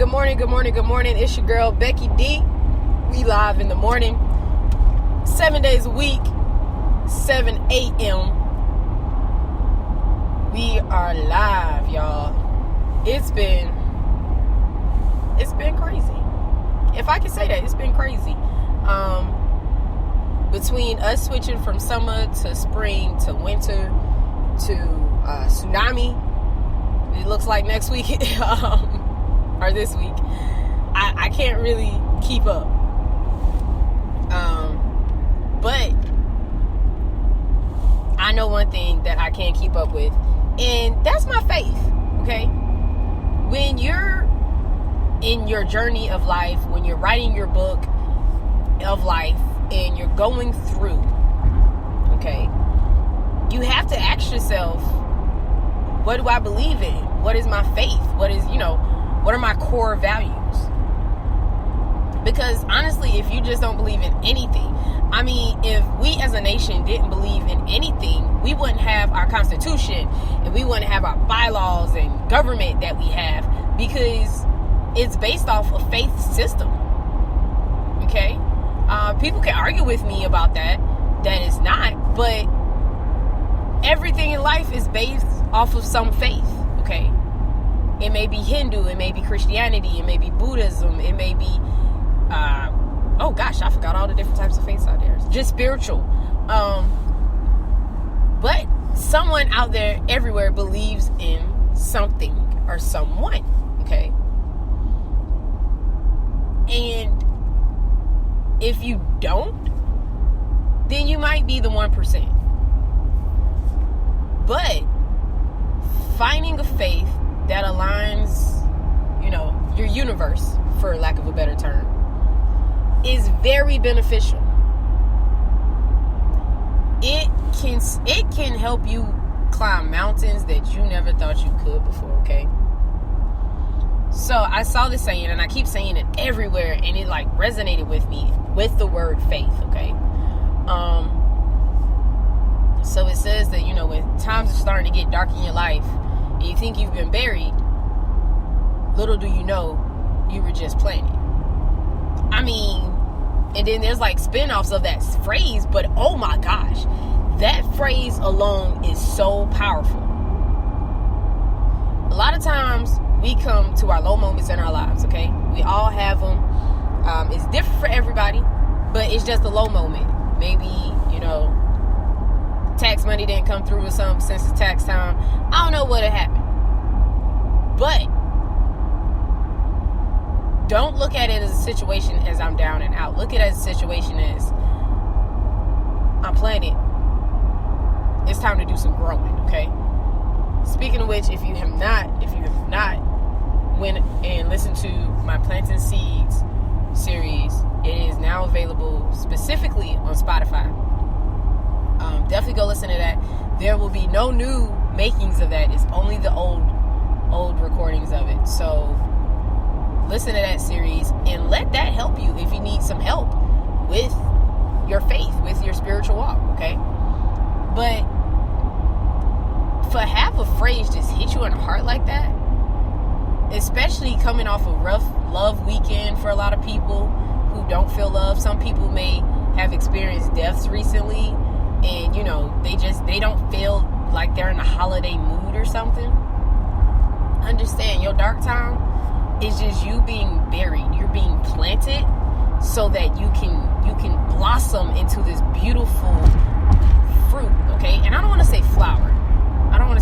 Good morning. It's your girl, Becky D. We live in the morning, 7 days a week, 7 a.m. We are live, y'all. It's been crazy. If I can say that, it's been crazy. Between us switching from summer to spring to winter to tsunami, it looks like next week or this week, I can't really keep up. But I know one thing that I can keep up with, and that's my faith. Okay, when you're in your journey of life, when you're writing your book of life, and you're going through, okay, you have to ask yourself, what do I believe in? What is my faith? What are my core values? Because honestly, if you just don't believe in anything, I mean, if we as a nation didn't believe in anything, we wouldn't have our Constitution, and we wouldn't have our bylaws and government that we have, because it's based off a faith system. Okay? People can argue with me about that it's not, but everything in life is based off of some faith. Okay? It may be Hindu, it may be Christianity, it may be Buddhism, it may be oh gosh, I forgot all the different types of faiths out there. Just spiritual. But someone out there everywhere believes in something or someone. Okay? And if you don't, then you might be the 1%. But finding a faith that aligns, your universe, for lack of a better term, is very beneficial. It can help you climb mountains that you never thought you could before, okay? So I saw this saying, and I keep saying it everywhere, and it resonated with me with the word faith, okay? So it says that, when times are starting to get dark in your life and you think you've been buried, little do you know you were just planted. I mean, and then there's spin-offs of that phrase, but oh my gosh, that phrase alone is so powerful. A lot of times we come to our low moments in our lives, okay? We all have them. It's different for everybody, but it's just a low moment. Maybe, tax money didn't come through or something since it's tax time. I don't know what had happened. But don't look at it as a situation as I'm down and out. Look at it as a situation as I'm planted. It's time to do some growing, okay? Speaking of which, if you have not went and listened to my Planting Seeds series, it is now available specifically on Spotify. Definitely go listen to that. There will be no new makings of that. It's only the old recordings of it. So listen to that series and let that help you if you need some help with your faith, with your spiritual walk, okay? But for have a phrase just hit you in the heart like that, especially coming off a rough love weekend for a lot of people who don't feel love. Some people may have experienced deaths recently, and they don't feel like they're in a holiday mood or something. Understand, your dark time is just you being buried. You're being planted so that you can blossom into this beautiful fruit, okay? And I don't want to say flower. I want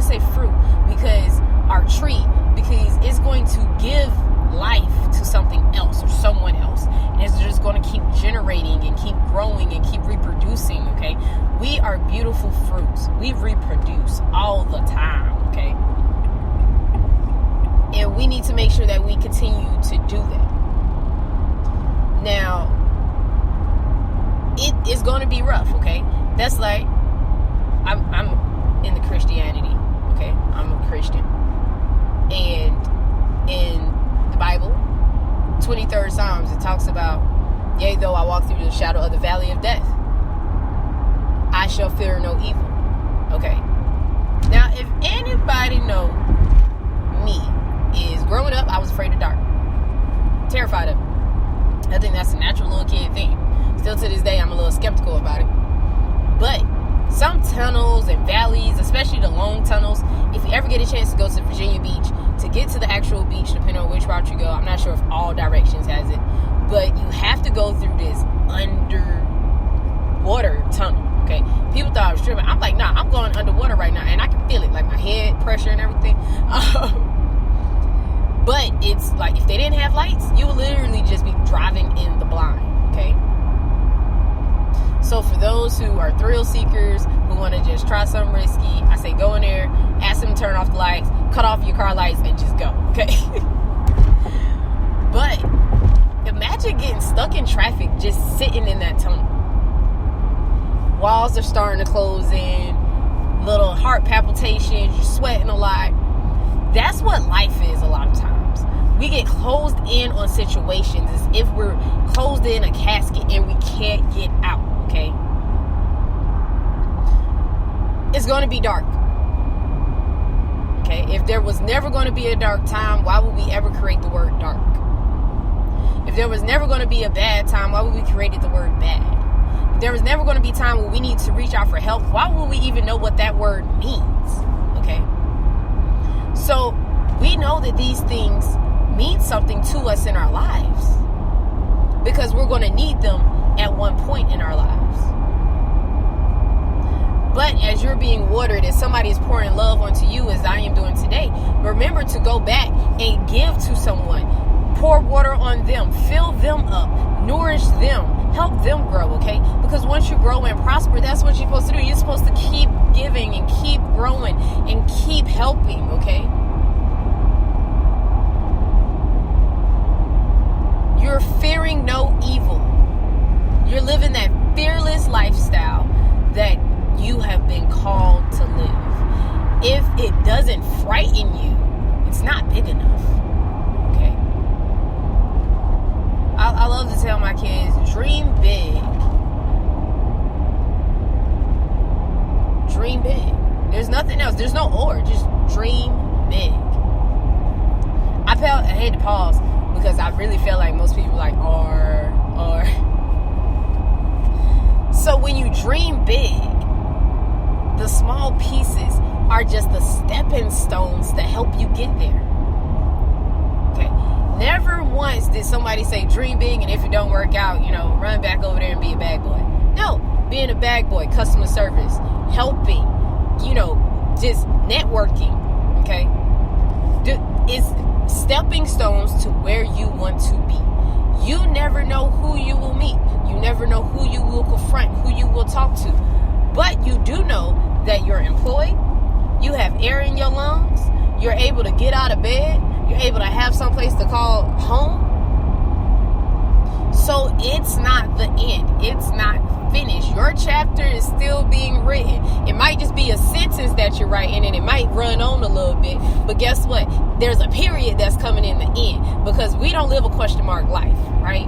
to say fruit, because our tree, because it's going to give life to something else or someone else. And it's just going to keep generating and keep growing and keep reproducing, okay? We are beautiful fruits. We reproduce all the time, okay? And we need to make sure that we continue to do that. Now, it is going to be rough, okay? That's I'm in the Christianity, okay? I'm a Christian. And in the Bible, 23rd Psalms, it talks about, yea, though I walk through the shadow of the valley of death, I shall fear no evil. Okay. Now, if anybody know me, is growing up, I was afraid of dark. terrified of it. I think that's a natural little kid thing. Still to this day, I'm a little skeptical about it. But some tunnels and valleys, especially the long tunnels, if you ever get a chance to go to Virginia Beach, to get to the actual beach, depending on which route you go, I'm not sure if all directions has it, but you have to go through this underwater tunnel, okay? People thought I was tripping. I'm like, nah, I'm going underwater right now, and I can feel it, like my head pressure and everything. But it's like, if they didn't have lights, you would literally just be driving in the blind, okay? So for those who are thrill seekers, who want to just try something risky, I say go in there, ask them to turn off the lights, cut off your car lights, and just go, okay? But imagine getting stuck in traffic just sitting in that tunnel. Walls are starting to close in, little heart palpitations, you're sweating a lot. That's what life is a lot of times. We get closed in on situations as if we're closed in a casket and we can't get out, okay? It's going to be dark. Okay, if there was never going to be a dark time, why would we ever create the word dark? If there was never going to be a bad time, why would we create the word bad? If there was never going to be a time where we need to reach out for help, why would we even know what that word means? Okay, so we know that these things mean something to us in our lives because we're going to need them at one point in our lives. But as you're being watered, as somebody is pouring love onto you, as I am doing today, remember to go back and give to someone. Pour water on them. Fill them up. Nourish them. Help them grow, okay? Because once you grow and prosper, that's what you're supposed to do. You're supposed to keep giving and keep growing and keep helping, okay? You're fearing no evil. You're living that fearless lifestyle that you have been called to live. If it doesn't frighten you, it's not big enough. Okay? I love to tell my kids, dream big. Dream big. There's nothing else. There's no or. Just dream big. I hate to pause because I really feel like most people like or. So when you dream big, the small pieces are just the stepping stones to help you get there. Okay. Never once did somebody say dream big, and if it don't work out, run back over there and be a bag boy. No, being a bag boy, customer service, helping, just networking. Okay. It's stepping stones to where you want to be. You never know who you will meet. You never know who you will confront, who you will talk to. But you do know that you're employed, you have air in your lungs, you're able to get out of bed, you're able to have someplace to call home. So it's not the end. It's not finished. Your chapter is still being written. It might just be a sentence that you're writing and it might run on a little bit. But guess what? There's a period that's coming in the end because we don't live a question mark life, right?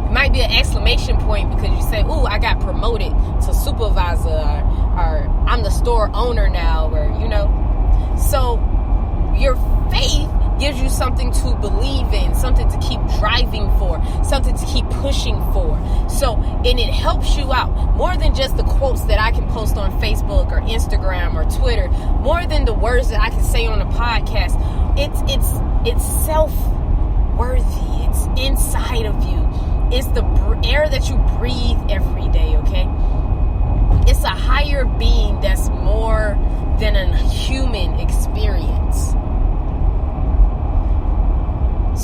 It might be an exclamation point because you say, ooh, I got promoted to supervisor or I'm the store owner now, or, So your faith gives you something to believe in, something to keep driving for, something to keep pushing for. So, and it helps you out more than just the quotes that I can post on Facebook or Instagram or Twitter, more than the words that I can say on a podcast. It's self-worthy. It's inside of you. It's the air that you breathe every day, okay? It's a higher being that's more than a human experience.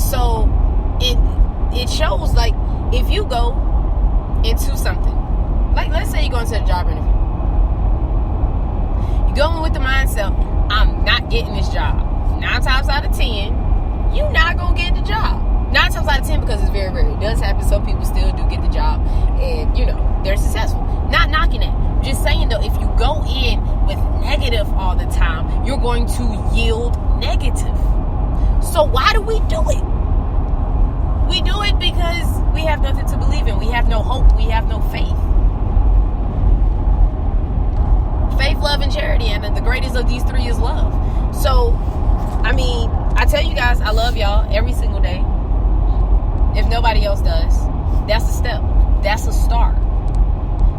So it shows, like, if you go into something, like let's say you go into a job interview, you go in with the mindset, I'm not getting this job. 9 times out of 10, you're not gonna get the job. 9 times out of 10, because it's very rare. It does happen. Some people still do get the job and they're successful. Not knocking it. Just saying though, if you go in with negative all the time, you're going to yield negative. So why do we do it? We do it because we have nothing to believe in. We have no hope. We have no faith. Faith, love, and charity. And the greatest of these 3 is love. So, I tell you guys, I love y'all every single day. If nobody else does, that's a step. That's a start.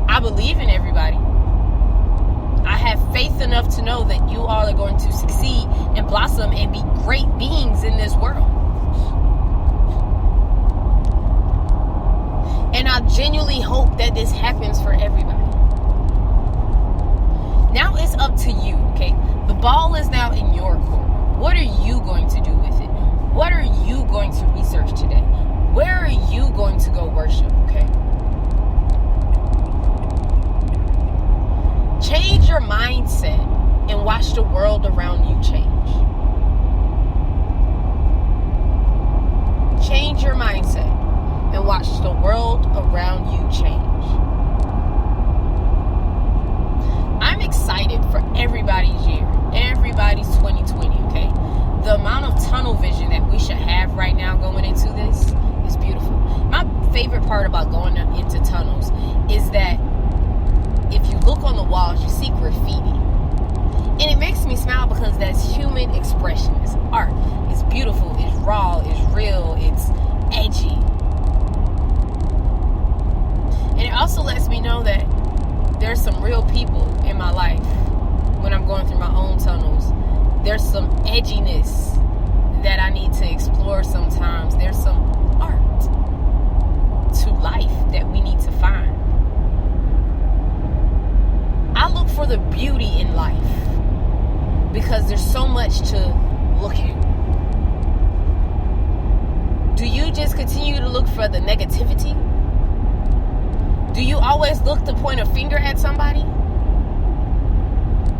I believe in everybody. I have faith enough to know that you all are going to succeed and blossom and be great beings in this world. And I genuinely hope that this happens for everybody. Now it's up to you, okay? The ball is now in your court. What are you going to do with it? What are you going to research today? Where are you going to go worship, okay? Change your mindset and watch the world around you change. Change your mindset and watch the world around you change. I'm excited for everybody's year, everybody's 2020, okay? The amount of tunnel vision that we should have right now going into this is beautiful. My favorite part about going into tunnels is that if you look on the walls, you see graffiti. And it makes me smile because that's human expression. It's art. It's beautiful. It's raw. It's real. It's edgy. And it also lets me know that there's some real people in my life when I'm going through my own tunnels. There's some edginess that I need to explore sometimes. There's some art to life that we need to find. I look for the beauty in life because there's so much to look at. Do you just continue to look for the negativity? Do you always look to point a finger at somebody?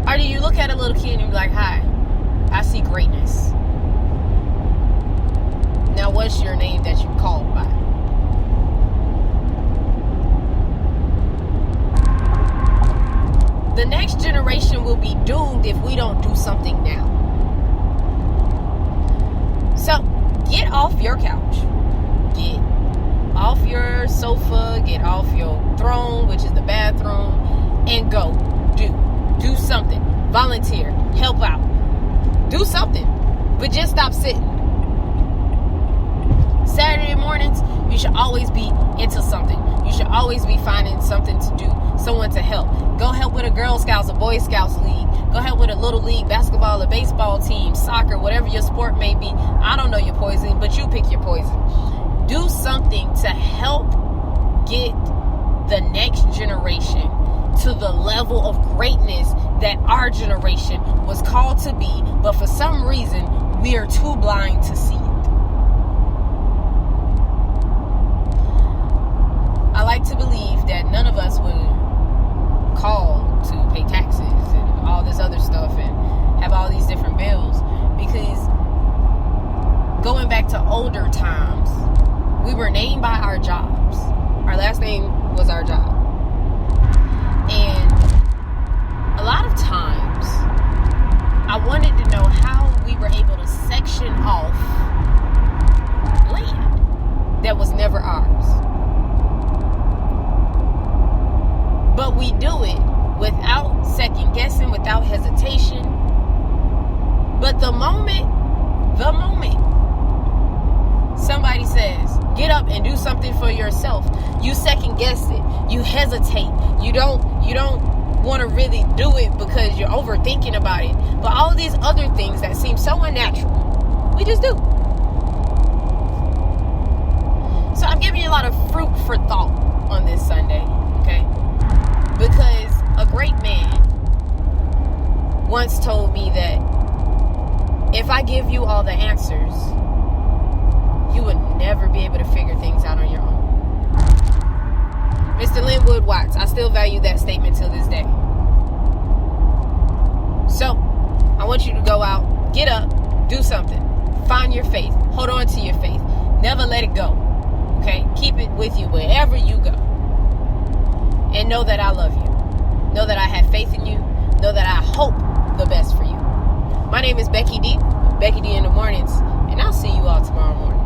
Or do you look at a little kid and be like, hi, I see greatness. Now what's your name that you called by? The next generation will be doomed if we don't do something now. So, get off your couch. Get off your sofa. Get off your throne, which is the bathroom. And go. Do something. Volunteer. Help out. Do something. But just stop sitting. Saturday mornings, you should always be into something. You should always be finding something to do. Someone to help. Go help with a Girl Scouts, a Boy Scouts league. Go help with a Little League basketball, a baseball team, soccer, whatever your sport may be. I don't know your poison, but you pick your poison. Do something to help get the next generation to the level of greatness that our generation was called to be, but for some reason, we are too blind to see it. I like to believe that none of us would call to pay taxes and all this other stuff and have all these different bills, because going back to older times, we were named by our jobs. Our last name was our job. And a lot of times I wanted to know how we were able to section off land that was never ours. But we do it without second guessing, without hesitation. But the moment somebody says, get up and do something for yourself, you second guess it. You hesitate. You don't want to really do it because you're overthinking about it. But all these other things that seem so unnatural, we just do. So I'm giving you a lot of fruit for thought on this Sunday, okay? Because a great man once told me that if I give you all the answers, you would never be able to figure things out on your own. Mr. Linwood Watts, I still value that statement till this day. So, I want you to go out, get up, do something. Find your faith. Hold on to your faith. Never let it go. Okay? Keep it with you wherever you go. And know that I love you. Know that I have faith in you. Know that I hope the best for you. My name is Becky D. Becky D in the mornings. And I'll see you all tomorrow morning.